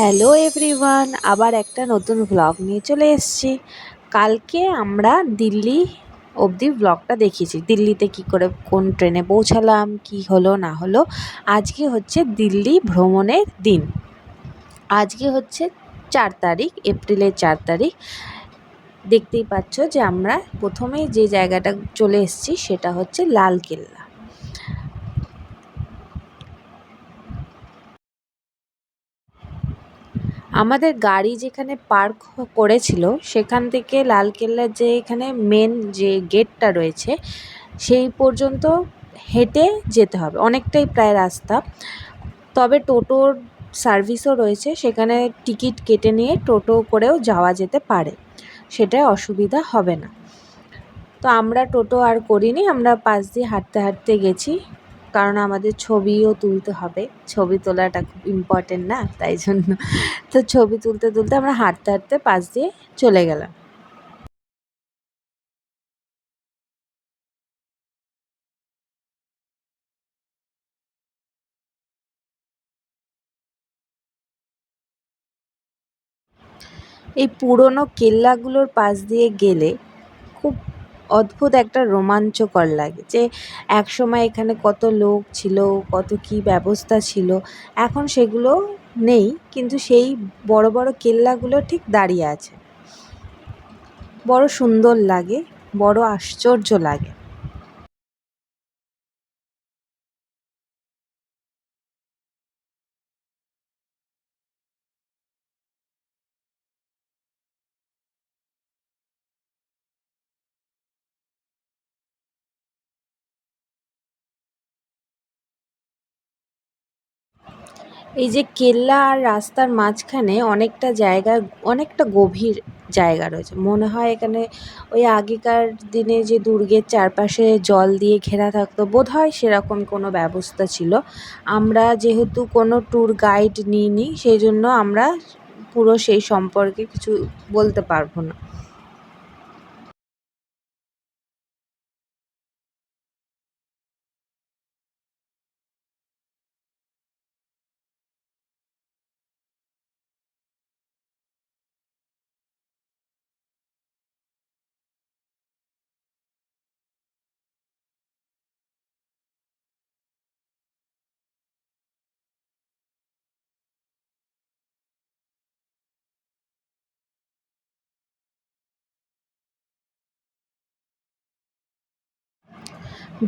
Hello everyone, আবার একটা নতুন ব্লগ নিয়ে চলে এসেছি। কালকে আমরা দিল্লি অবধি ব্লগটা দেখিয়েছি, দিল্লিতে কি করে কোন ট্রেনে পৌঁছালাম, কি হলো না হলো। আজকে হচ্ছে দিল্লি ভ্রমণের দিন। আজকে হচ্ছে 4 তারিখ, এপ্রিলের 4 তারিখ। দেখতেই পাচ্ছ যে আমরা প্রথমেই যে জায়গাটা চলে এসেছি সেটা হচ্ছে লালকেল্লা। আমাদের গাড়ি যেখানে পার্ক করেছিল সেখান থেকে লালকেল্লার যে এখানে মেন যে গেটটা রয়েছে সেই পর্যন্ত হেঁটে যেতে হবে, অনেকটাই প্রায় রাস্তা। তবে টোটোর সার্ভিসও রয়েছে, সেখানে টিকিট কেটে নিয়ে টোটো করেও যাওয়া যেতে পারে, সেটায় অসুবিধা হবে না। তো আমরা টোটো আর করিনি, আমরা পাশ দিয়ে হাঁটতে হাঁটতে গেছি, কারণ আমাদের ছবিও তুলতে হবে, ছবি তোলাটা খুব ইম্পর্টেন্ট না, তাই জন্য। তো ছবি তুলতে তুলতে আমরা হাঁটতে হাঁটতে পাশ দিয়ে চলে গেলাম। এই পুরনো কেল্লাগুলোর পাশ দিয়ে গেলে খুব অদ্ভুত একটা রোমাঞ্চকর লাগে, যে একসময় এখানে কত লোক ছিল, কত কি ব্যবস্থা ছিল। এখন সেগুলো নেই, কিন্তু সেই বড় বড় কেল্লাগুলো ঠিক দাঁড়িয়ে আছে। বড় সুন্দর লাগে, বড় আশ্চর্য লাগে। এই যে কেল্লা আর রাস্তার মাঝখানে অনেকটা জায়গা, অনেকটা গভীর জায়গা রয়েছে। মনে হয় এখানে ওই আগেকার দিনে যে দুর্গের চারপাশে জল দিয়ে ঘেরা থাকতো, বোধহয় সেরকম কোনো ব্যবস্থা ছিল। আমরা যেহেতু কোনো ট্যুর গাইড নিইনি, সেই জন্য আমরা পুরো সেই সম্পর্কে কিছু বলতে পারবো না।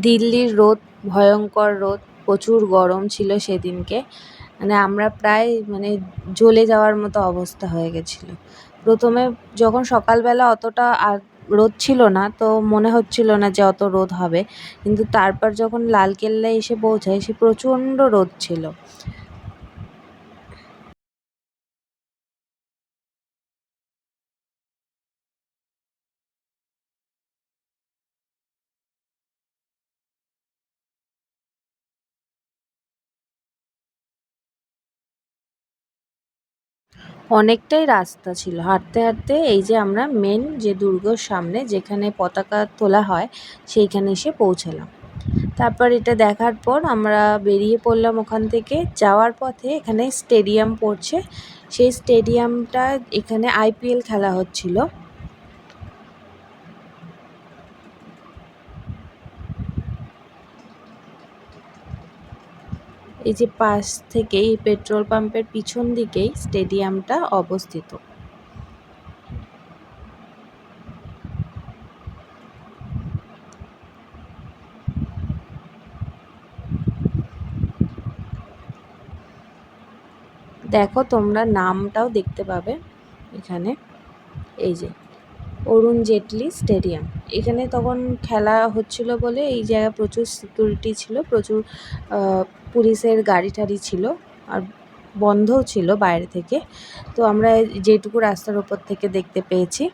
দিল্লির রোদ, ভয়ঙ্কর রোদ, প্রচুর গরম ছিল সেদিনকে। মানে আমরা প্রায় জ্বলে যাওয়ার মতো অবস্থা হয়ে গেছিলো। প্রথমে যখন সকালবেলা অতটা আর রোদ ছিল না, তো মনে হচ্ছিল না যে অত রোদ হবে, কিন্তু তারপর যখন লালকেল্লায় এসে পৌঁছাই, সে প্রচণ্ড রোদ ছিল। অনেকটাই রাস্তা ছিল হাঁটতে হাঁটতে। এই যে আমরা মেন যে দুর্গর সামনে যেখানে পতাকা তোলা হয়, সেইখানে এসে পৌঁছালাম। তারপর এটা দেখার পর আমরা বেরিয়ে পড়লাম ওখান থেকে। যাওয়ার পথে এখানে স্টেডিয়াম পড়ছে, সেই স্টেডিয়ামটা, এখানে আইপিএল খেলা হচ্ছিল। এই যে পাশ থেকেই পেট্রোল পাম্পের পিছন দিকেই স্টেডিয়ামটা অবস্থিত। দেখো তোমরা নামটাও দেখতে পাবে এখানে, এই যে অরুণ জেটলি স্টেডিয়াম। এখানে তখন খেলা হচ্ছিল বলে এই জায়গায় প্রচুর সিকিউরিটি ছিল, প্রচুর পুলিশের গাড়ি টাড়ি ছিল, আর বন্ধও ছিল বাইরে থেকে। তো আমরা যেটুকু রাস্তার ওপর থেকে দেখতে পেয়েছি।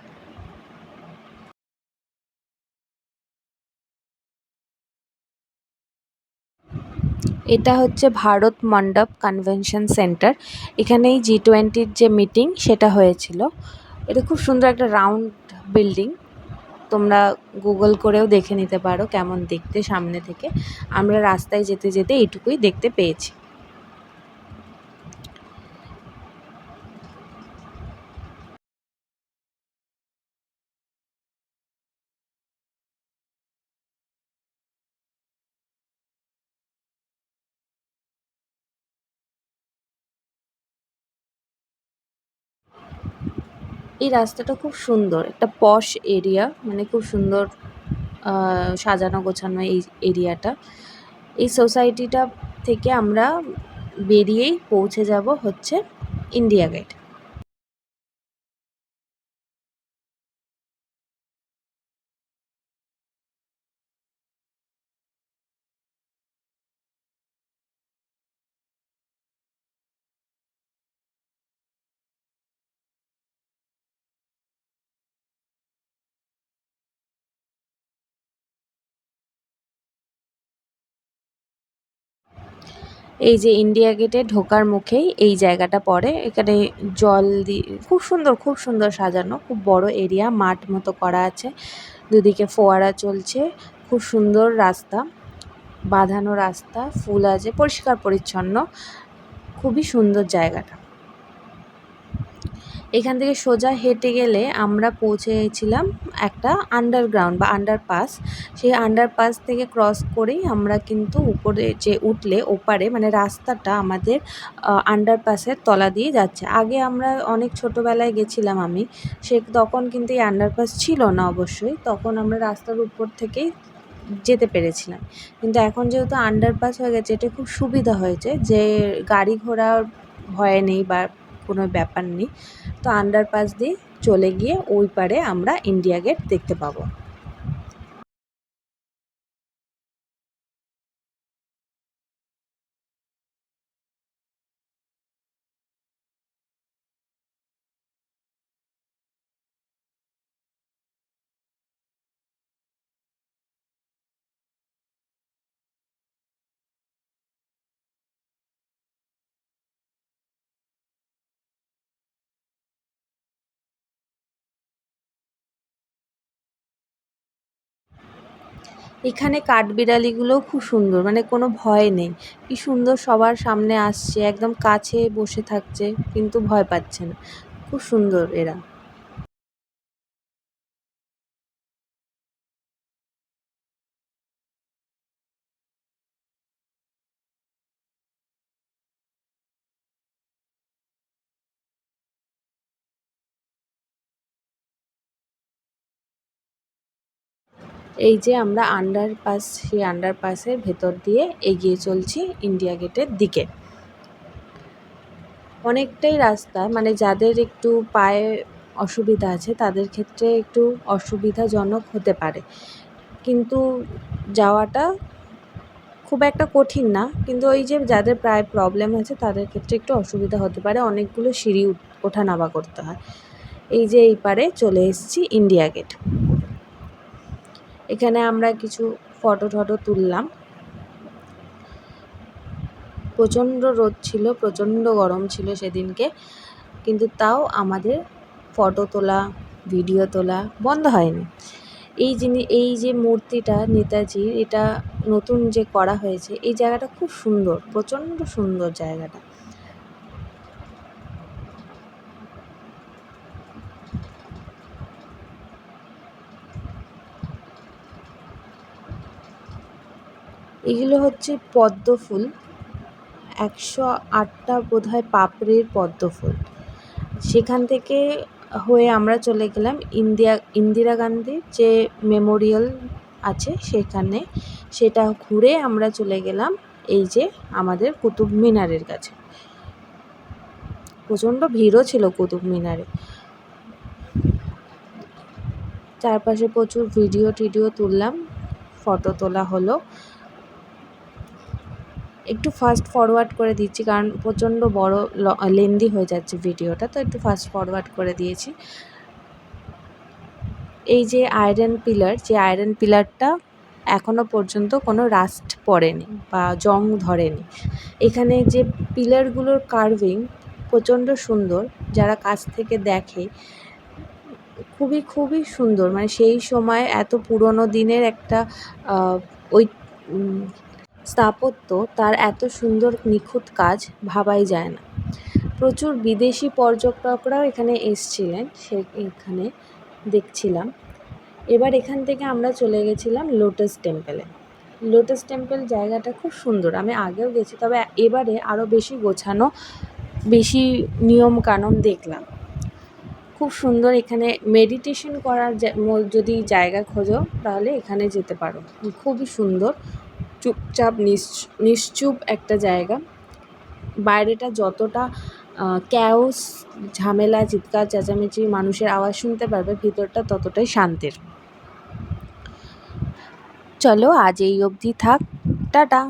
এটা হচ্ছে ভারত মণ্ডপ কনভেনশন সেন্টার। এখানেই G20-র যে মিটিং সেটা হয়েছিল। এটা খুব সুন্দর একটা রাউন্ড বিল্ডিং, তোমরা গুগল করেও দেখে নিতে পারো কেমন দেখতে সামনে থেকে। আমরা রাস্তায় যেতে যেতে এইটুকুই দেখতে পেয়েছি। এই রাস্তাটা খুব সুন্দর, একটা পশ এরিয়া, মানে খুব সুন্দর সাজানো গোছানো এই এরিয়াটা। এই সোসাইটিটা থেকে আমরা বেরিয়েই পৌঁছে যাব হচ্ছে ইন্ডিয়া গেট। এই যে ইন্ডিয়া গেটে ঢোকার মুখেই এই জায়গাটা পড়ে। এখানে জল দিয়ে খুব সুন্দর সাজানো, খুব বড় এরিয়া, মাঠ মতো করা আছে, দুদিকে ফোয়ারা চলছে, খুব সুন্দর রাস্তা, বাঁধানো রাস্তা, ফুল আছে, পরিষ্কার পরিচ্ছন্ন, খুবই সুন্দর জায়গাটা। এখান থেকে সোজা হেঁটে গেলে আমরা পৌঁছেছিলাম একটা আন্ডারগ্রাউন্ড বা আন্ডারপাস। সেই আন্ডারপাস থেকে ক্রস করেই আমরা কিন্তু উপরে যে উঠলে ওপারে মানে রাস্তাটা আমাদের আন্ডারপাসের তলা দিয়ে যাচ্ছে। আগে আমরা অনেক ছোটোবেলায় গেছিলাম আমি, তখন কিন্তু এই আন্ডারপাস ছিল না অবশ্যই, তখন আমরা রাস্তার উপর থেকেই যেতে পেরেছিলাম। কিন্তু এখন যেহেতু আন্ডারপাস হয়ে গেছে, এটা খুব সুবিধা হয়েছে যে গাড়ি ঘোড়ার ভয় নেই বা কোনো ব্যাপার নেই। তো আন্ডারপাস দিয়ে চলে গিয়ে ওই পারে আমরা ইন্ডিয়া গেট দেখতে পাবো। এখানে কাঠবিড়ালিগুলোও খুব সুন্দর, মানে কোনো ভয় নেই, কি সুন্দর সবার সামনে আসছে, একদম কাছে বসে থাকছে, কিন্তু ভয় পাচ্ছে না, খুব সুন্দর এরা। এই যে আমরা আন্ডারপাস, সেই আন্ডারপাসের ভেতর দিয়ে এগিয়ে চলছি ইন্ডিয়া গেটের দিকে। অনেকটাই রাস্তা, মানে যাদের একটু পায়ে অসুবিধা আছে তাদের ক্ষেত্রে একটু অসুবিধাজনক হতে পারে, কিন্তু যাওয়াটা খুব একটা কঠিন না। কিন্তু ওই যে যাদের প্রায় প্রবলেম আছে তাদের ক্ষেত্রে একটু অসুবিধা হতে পারে, অনেকগুলো সিঁড়ি ওঠা নামা করতে হয়। এই যে এই পারে চলে এসেছি ইন্ডিয়া গেট। এখানে আমরা কিছু ফটো টটো তুললাম। প্রচণ্ড রোদ ছিল, প্রচণ্ড গরম ছিল সেদিনকে, কিন্তু তাও আমাদের ফটো তোলা, ভিডিও তোলা বন্ধ হয়নি। এই যে মূর্তিটা নেতাজির, এটা নতুন যে করা হয়েছে, এই জায়গাটা খুব সুন্দর, প্রচণ্ড সুন্দর জায়গাটা। এগুলো হচ্ছে পদ্ম ফুল, 108টা বোধহয় পাপড়ির পদ্ম ফুল। সেখান থেকে হয়ে আমরা চলে গেলাম ইন্দিরা গান্ধীর যে মেমোরিয়াল আছে সেখানে, সেটা ঘুরে আমরা চলে গেলাম এই যে আমাদের কুতুব মিনারের কাছে। প্রচণ্ড ভিড়ও ছিল কুতুব মিনারে, চারপাশে প্রচুর ভিডিও টিডিও তুললাম, ফটো তোলা হলো। একটু ফাস্ট ফরওয়ার্ড করে দিচ্ছি কারণ প্রচণ্ড বড় লেন্দি হয়ে যাচ্ছে ভিডিওটা, তো একটু ফাস্ট ফরওয়ার্ড করে দিয়েছি। এই যে আয়রন পিলারটা এখনও পর্যন্ত কোনো রাস্ট পড়েনি বা জং ধরেনি। এখানে যে পিলারগুলোর কার্ভিং প্রচণ্ড সুন্দর, যারা কাছ থেকে দেখে খুবই সুন্দর, মানে সেই সময় এত পুরনো দিনের একটা ওই স্থাপত্য, তার এত সুন্দর নিখুঁত কাজ ভাবাই যায় না। প্রচুর বিদেশি পর্যটকরাও এখানে এসছিলেন, এখানে দেখছিলাম। এবার এখান থেকে আমরা চলে গেছিলাম লোটাস টেম্পলে। লোটাস টেম্পল জায়গাটা খুব সুন্দর, আমি আগেও গেছি, তবে এবারে আরও বেশি গোছানো, বেশি নিয়মকানুন দেখলাম, খুব সুন্দর। এখানে মেডিটেশন করার যদি জায়গা খোঁজো তাহলে এখানে যেতে পারো। খুবই সুন্দর, চুপচাপ নিশ্চুপ একটা জায়গা। বাইরেটা যতটা ক্যাওস, ঝামেলা, চিৎকার চেঁচামেচি, মানুষের আওয়াজ শুনতে পারবে, ভিতরটা ততটাই শান্তির। চলো আজ এই অবধি থাক, টাটা।